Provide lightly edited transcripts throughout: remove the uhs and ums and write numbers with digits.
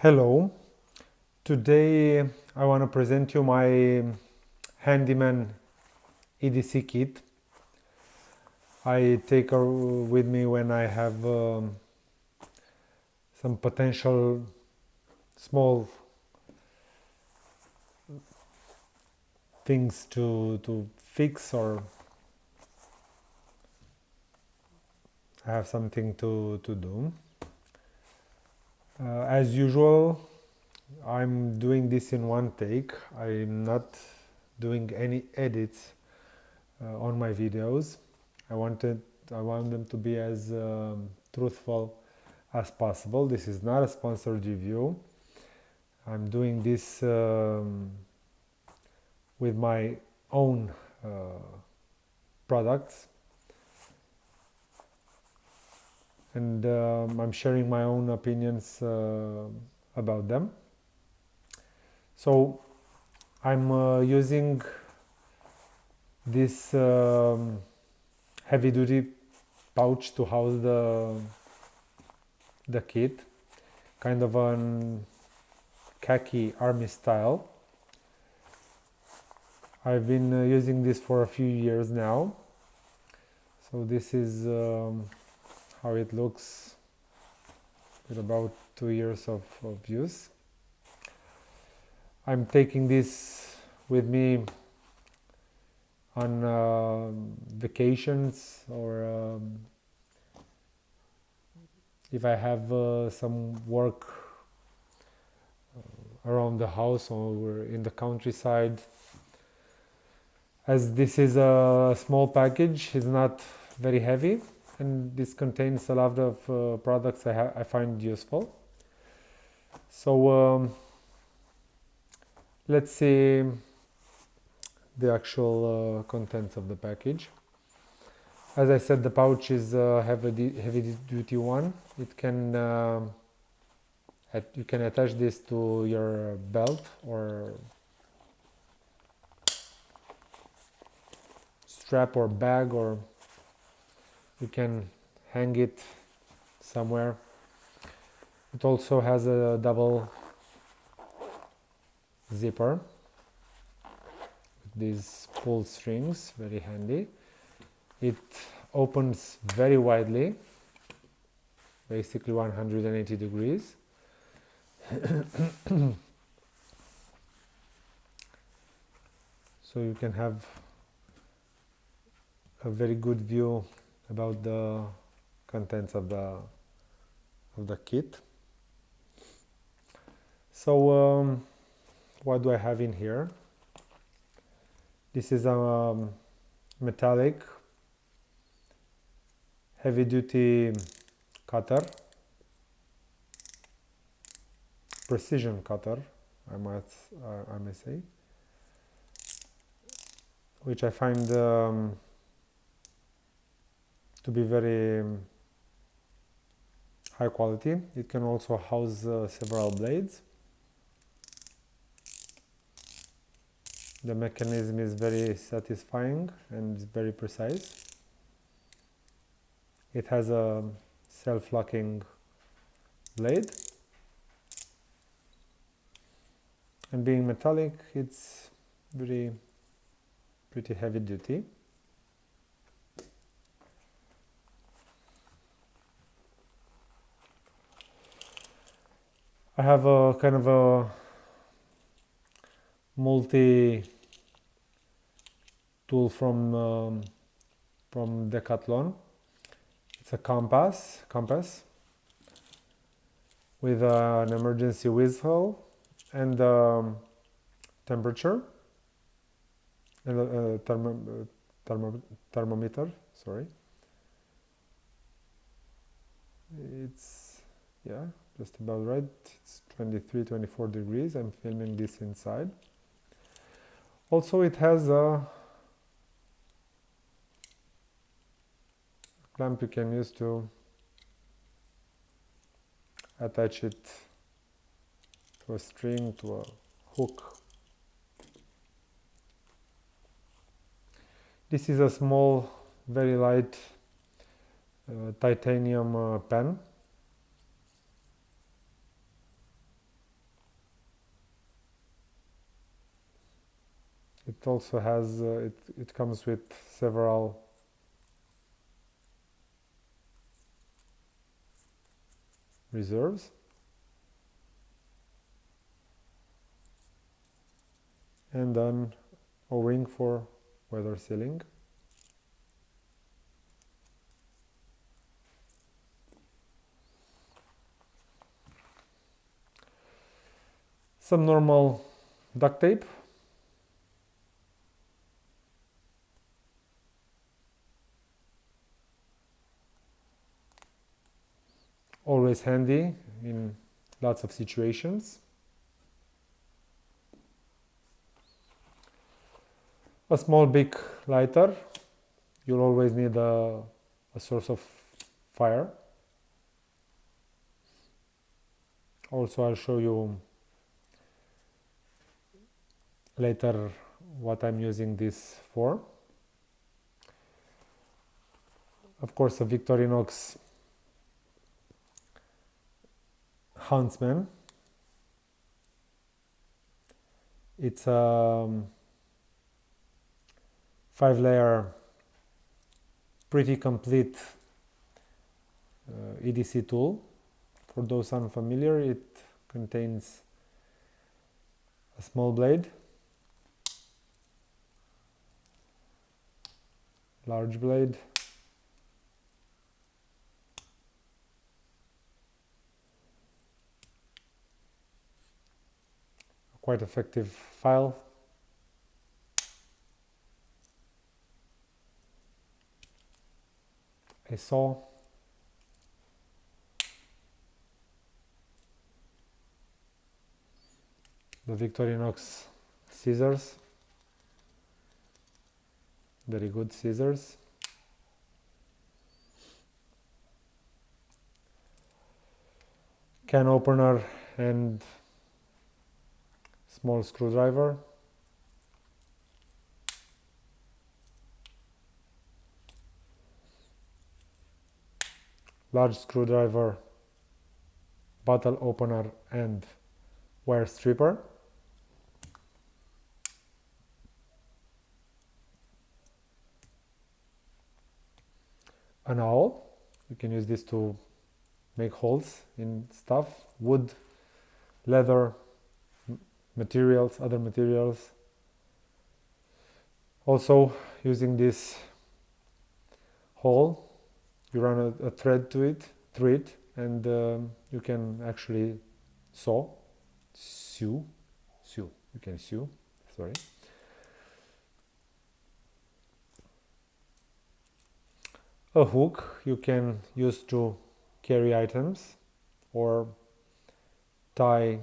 Hello, today I want to present you my Handyman EDC kit. I take her with me when I have some potential small things to fix, or I have something to do. As usual, I'm doing this in one take. I'm not doing any edits on my videos. I want them to be as truthful as possible. This is not a sponsored review. I'm doing this with my own products, and I'm sharing my own opinions about them. So I'm using this heavy-duty pouch to house the kit, kind of an khaki army style. I've been using this for a few years now. So this is how it looks with about 2 years of use. I'm taking this with me on vacations, or if I have some work around the house or in the countryside. As this is a small package, it's not very heavy, and this contains a lot of products I find useful. So let's see the actual contents of the package. As I said, the pouch is a heavy duty one. It can you can attach this to your belt or strap or bag, or you can hang it somewhere. It also has a double zipper with these pull strings, very handy. It opens very widely, basically 180 degrees. So you can have a very good view about the contents of the kit. So what do I have in here? This is a metallic heavy-duty cutter, precision cutter, I may say, which I find to be very high quality. It can also house several blades. The mechanism is very satisfying and very precise. It has a self-locking blade, and being metallic, it's pretty heavy duty. I have a kind of a multi tool from Decathlon. It's a compass with an emergency whistle and temperature and a thermometer. Sorry, it's just about right. It's 24 degrees. I'm filming this inside. Also, it has a clamp you can use to attach it to a string, to a hook. This is a small, very light titanium pen. It also has, it comes with several reserves. And then O-ring for weather sealing. Some normal duct tape. Always handy in lots of situations. A small big lighter. You'll always need a source of fire. Also, I'll show you later what I'm using this for. Of course, a Victorinox Huntsman. It's a 5-layer, pretty complete EDC tool. For those unfamiliar, it contains a small blade, large blade, quite effective file, a saw, the Victorinox scissors, very good scissors, can opener and small screwdriver, large screwdriver, bottle opener and wire stripper, an awl. You can use this to make holes in stuff, wood, leather, materials, other materials. Also, using this hole, you run a thread through it, and you can actually sew. You can sew. Sorry. A hook you can use to carry items or tie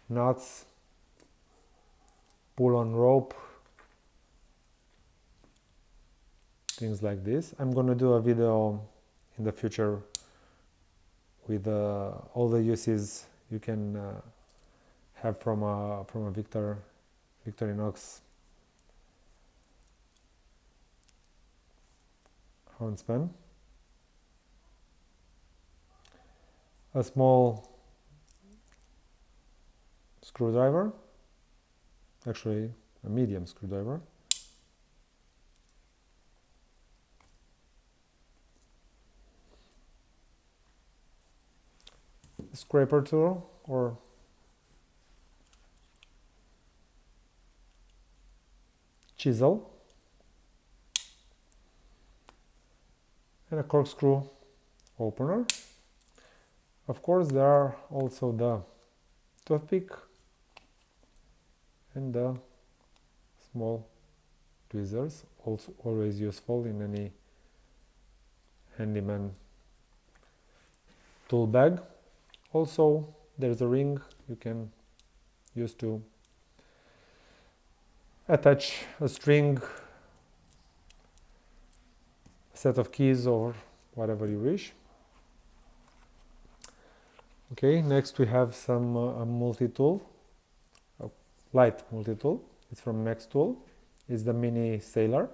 knots, pull on rope, things like this. I'm gonna do a video in the future with all the uses you can have from a Victorinox huntsman. A small screwdriver, actually a medium screwdriver, a scraper tool or chisel, and a corkscrew opener. Of course, there are also the toothpick and the small tweezers, also always useful in any handyman tool bag. Also, there's a ring you can use to attach a string, a set of keys, or whatever you wish. Okay, next we have some a multi-tool, a light multi-tool. It's from Next Tool. It's the mini sailor.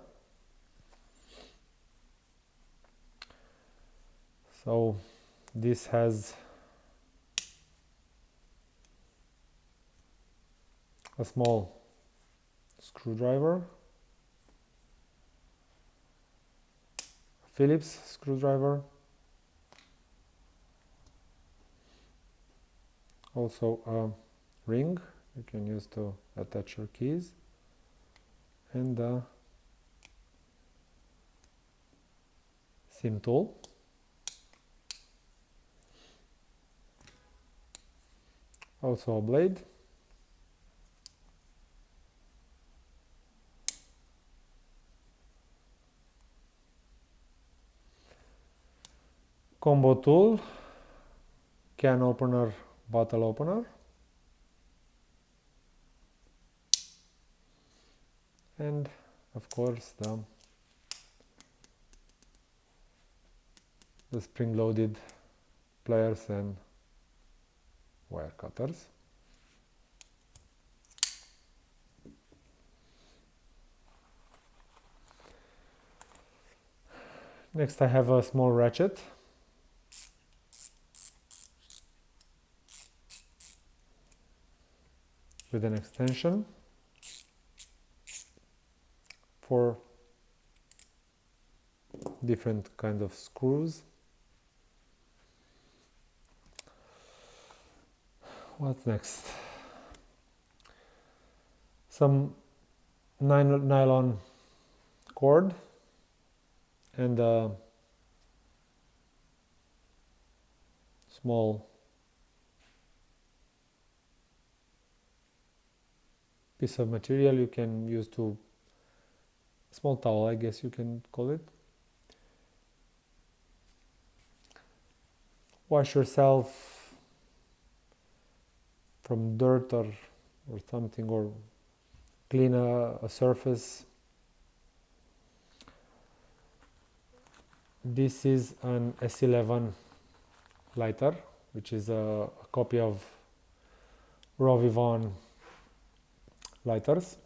So this has a small screwdriver, Phillips screwdriver, also a ring you can use to attach your keys, and a seam tool. Also a blade, combo tool, can opener, bottle opener, and of course the spring-loaded pliers and wire cutters. Next I have a small ratchet with an extension for different kinds of screws. What's next? Some nylon cord and a small piece of material you can use to, small towel I guess you can call it. Wash yourself from dirt or something, or clean a surface. This is an S11 lighter, which is a copy of Rovivon lighters.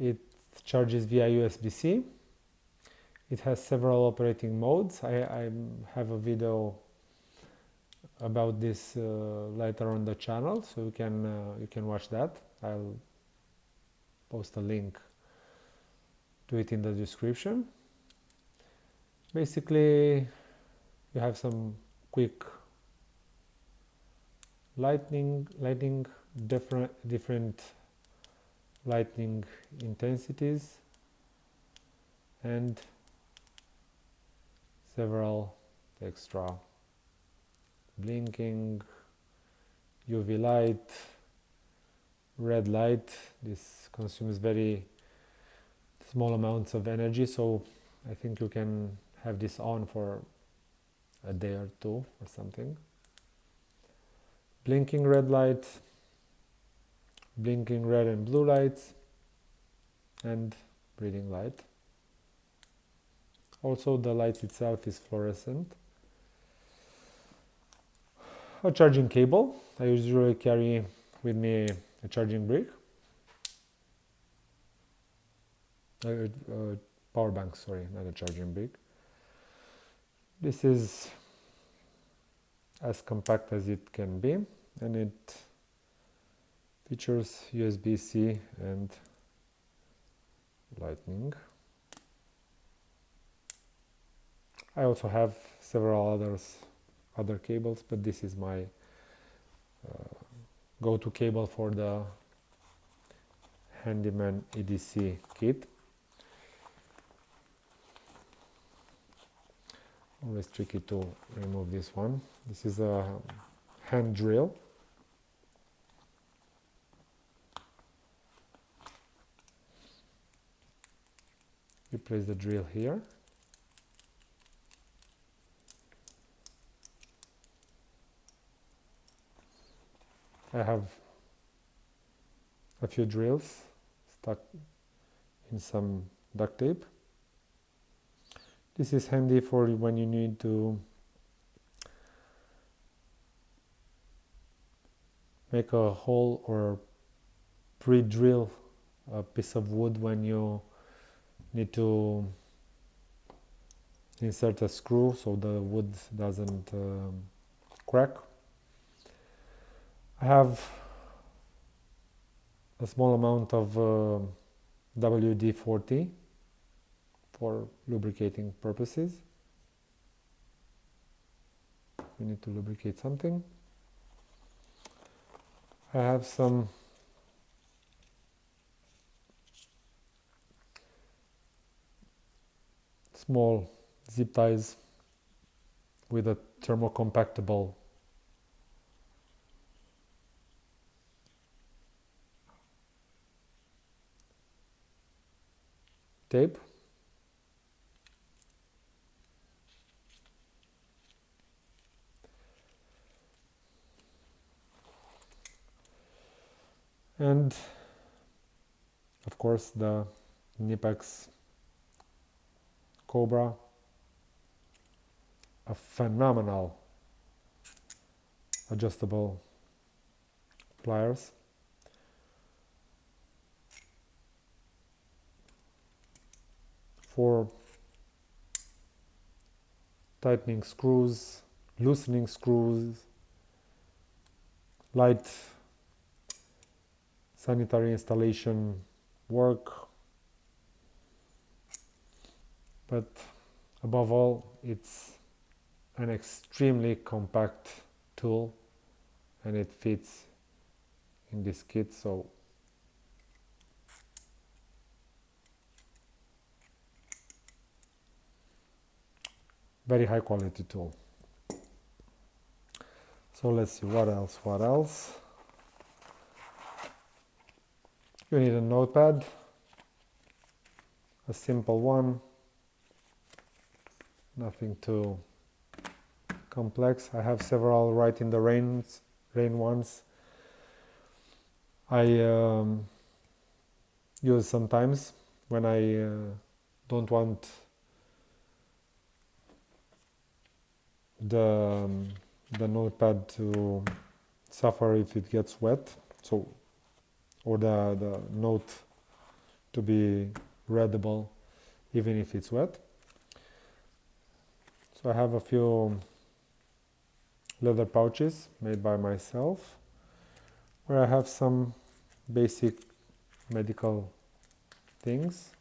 It charges via USB-C. It has several operating modes. I have a video about this lighter on the channel, so you can watch that. I'll post a link to it in the description. Basically, you have some quick lighting, different lighting intensities, and several extra blinking, UV light, red light. This consumes very small amounts of energy, so I think you can have this on for a day or two or something. Blinking red light, blinking red and blue lights, and reading light. Also the light itself is fluorescent. A charging cable. I usually carry with me a charging brick. Power bank, sorry, not a charging brick. This is as compact as it can be, and it features USB-C and lightning. I also have several other cables, but this is my go-to cable for the Handyman EDC kit. Always tricky to remove this one. This is a hand drill. You place the drill here. I have a few drills stuck in some duct tape. This is handy for when you need to make a hole or pre-drill a piece of wood when you need to insert a screw so the wood doesn't crack. I have a small amount of WD-40 for lubricating purposes. We need to lubricate something. I have some small zip ties with a thermocompactable tape. And of course the Knipex Cobra, a phenomenal adjustable pliers. For tightening screws, loosening screws, light sanitary installation work, but above all it's an extremely compact tool and it fits in this kit, so very high quality tool. So let's see what else. You need a notepad, a simple one, nothing too complex. I have several Write in the Rain ones. I use sometimes when I don't want the notepad to suffer if it gets wet, so or the note to be readable even if it's wet. So I have a few leather pouches made by myself where I have some basic medical things.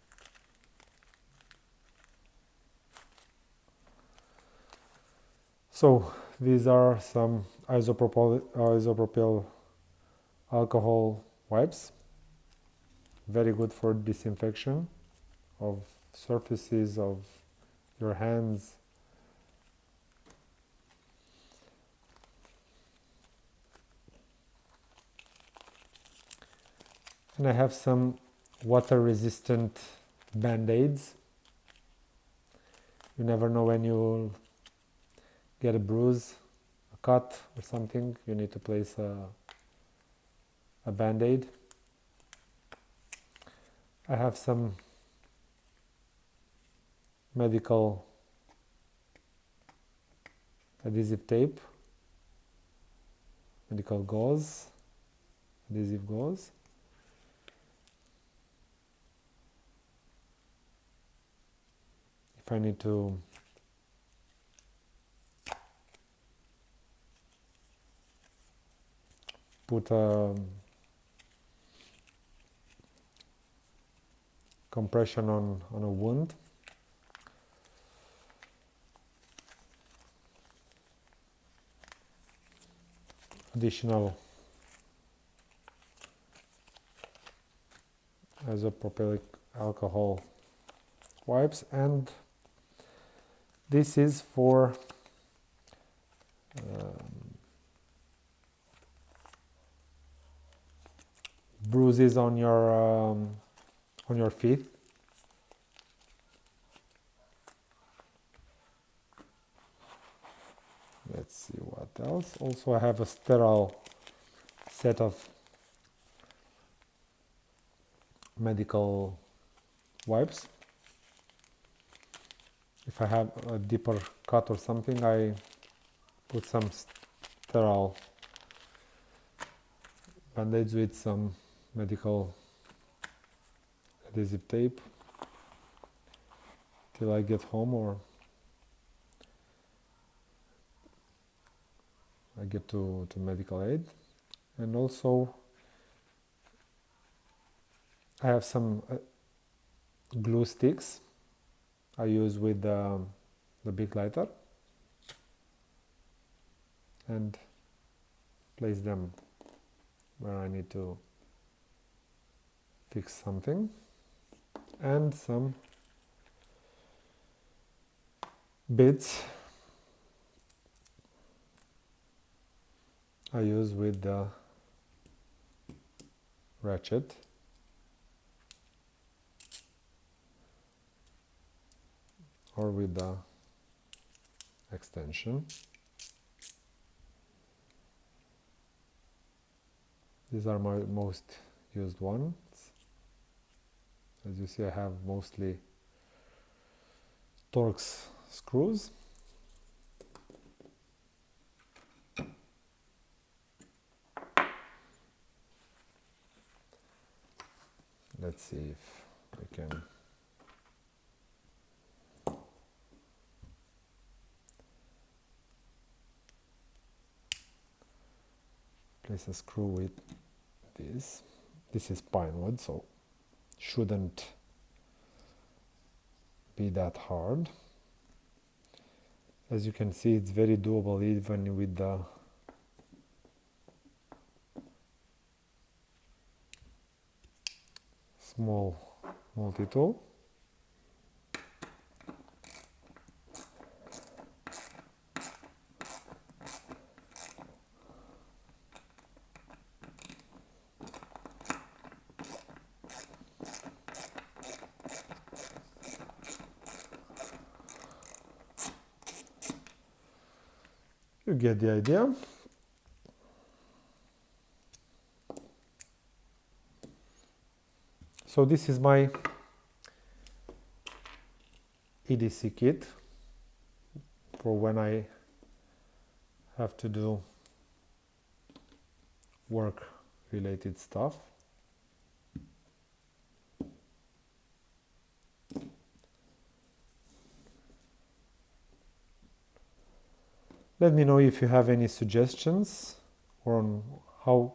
So these are some isopropyl alcohol wipes, very good for disinfection of surfaces of your hands. And I have some water resistant band-aids. You never know when you'll get a bruise, a cut or something, you need to place a band-aid. I have some medical adhesive tape, medical gauze, adhesive gauze. If I need to put a compression on a wound, additional isopropyl alcohol wipes, and this is for bruises on your feet. Let's see what else. Also, I have a sterile set of medical wipes. If I have a deeper cut or something, I put some sterile band-aids with some medical adhesive tape till I get home or I get to medical aid. And also I have some glue sticks I use with the big lighter and place them where I need to fix something, and some bits I use with the ratchet or with the extension. These are my most used ones. As you see, I have mostly Torx screws. Let's see if we can place a screw with this. This is pine wood, so shouldn't be that hard. As you can see, it's very doable even with the small multi-tool. You get the idea. So this is my EDC kit for when I have to do work related stuff. Let me know if you have any suggestions on how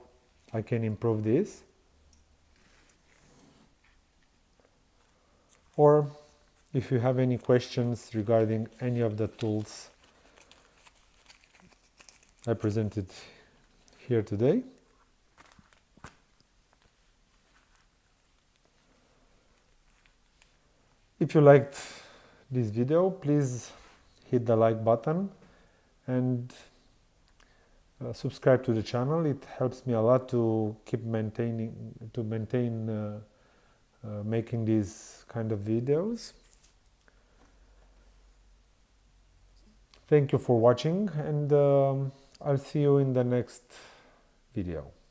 I can improve this, or if you have any questions regarding any of the tools I presented here today. If you liked this video, please hit the like button and subscribe to the channel. It helps me a lot to keep maintain making these kind of videos. Thank you for watching, and I'll see you in the next video.